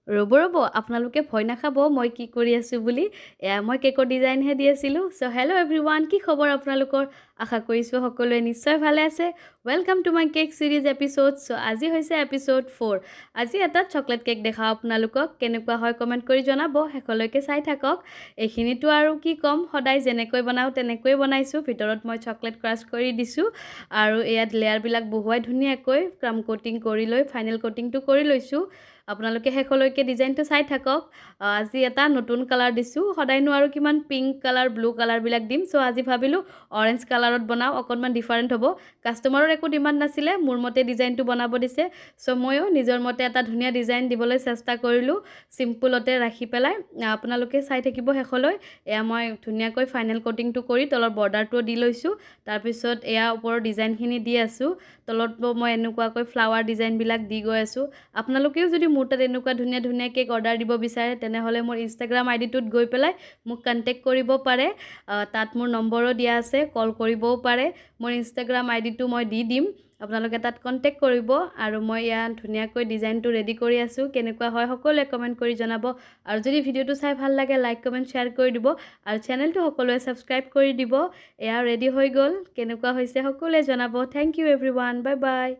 ৰ'ব ৰ'ব আপোনালোকে ভয় নাখাব মই কি কৰি আছোঁ বুলি মই কেকৰ ডিজাইনহে দি আছিলোঁ চ' হেল্ল' এভৰিৱান কি খবৰ আপোনালোকৰ আশা কৰিছোঁ সকলোৱে নিশ্চয় ভালে আছে welcome to my cake series episode so' আজি হৈছে এপিছ'ড 4 আজি এটা চকলেট কেক দেখাওঁ আপোনালোকক কেনেকুৱা হয় কমেণ্ট কৰি জনাব শেষলৈকে চাই থাকক এইখিনিতো আৰু কি ক'ম সদায় যেনেকৈ বনাওঁ তেনেকৈয়ে বনাইছোঁ ভিতৰত মই চকলেট ক্ৰাছ কৰি দিছোঁ আৰু ইয়াত লেয়াৰবিলাক বহুৱাই ধুনীয়াকৈ ক্ৰাম কোটিং কৰি লৈ ফাইনেল কোটিংটো কৰি লৈছোঁ আপোনালোকে শেষলৈকে ডিজাইনটো চাই থাকক আজি এটা নতুন কালাৰ দিছোঁ সদায়নো আৰু কিমান পিংক কালাৰ ব্লু কালাৰবিলাক দিম চ' আজি ভাবিলোঁ অৰেঞ্জ কালাৰত বনাওঁ অকণমান ডিফাৰেণ্ট হ'ব কাষ্টমাৰৰ একো ডিমাণ্ড নাছিলে মোৰ মতে ডিজাইনটো বনাব দিছে চ' ময়ো নিজৰ মতে এটা ধুনীয়া ডিজাইন দিবলৈ চেষ্টা কৰিলোঁ চিম্পুলতে ৰাখি পেলাই আপোনালোকে চাই থাকিব শেষলৈ এয়া মই ধুনীয়াকৈ ফাইনেল কোটিংটো কৰি তলৰ বৰ্ডাৰটোও দি লৈছোঁ তাৰপিছত এয়া ওপৰৰ ডিজাইনখিনি দি আছোঁ তলত মই এনেকুৱাকৈ ফ্লাৱাৰ ডিজাইনবিলাক দি গৈ আছোঁ আপোনালোকেও যদি মোৰ তাত এনেকুৱা ধুনীয়া ধুনীয়া কেক অৰ্ডাৰ দিব বিচাৰে তেনেহ'লে মোৰ ইনষ্টাগ্ৰাম আইডিটোত গৈ পেলাই মোক কণ্টেক্ট কৰিব পাৰে তাত মোৰ নম্বৰো দিয়া আছে কল কৰিবও পাৰে মোৰ ইনষ্টাগ্ৰাম আইডিটো মই দি দিম আপোনালোকে তাত কণ্টেক্ট কৰিব আৰু মই ইয়াত ধুনীয়াকৈ ডিজাইনটো ৰেডি কৰি আছোঁ কেনেকুৱা হয় সকলোৱে কমেণ্ট কৰি জনাব আৰু যদি ভিডিঅ'টো চাই ভাল লাগে লাইক কমেণ্ট শ্বেয়াৰ কৰি দিব আৰু চেনেলটো সকলোৱে ছাবস্ক্ৰাইব কৰি দিব এয়া ৰেডি হৈ গ'ল কেনেকুৱা হৈছে সকলোৱে জনাব thank you everyone bye by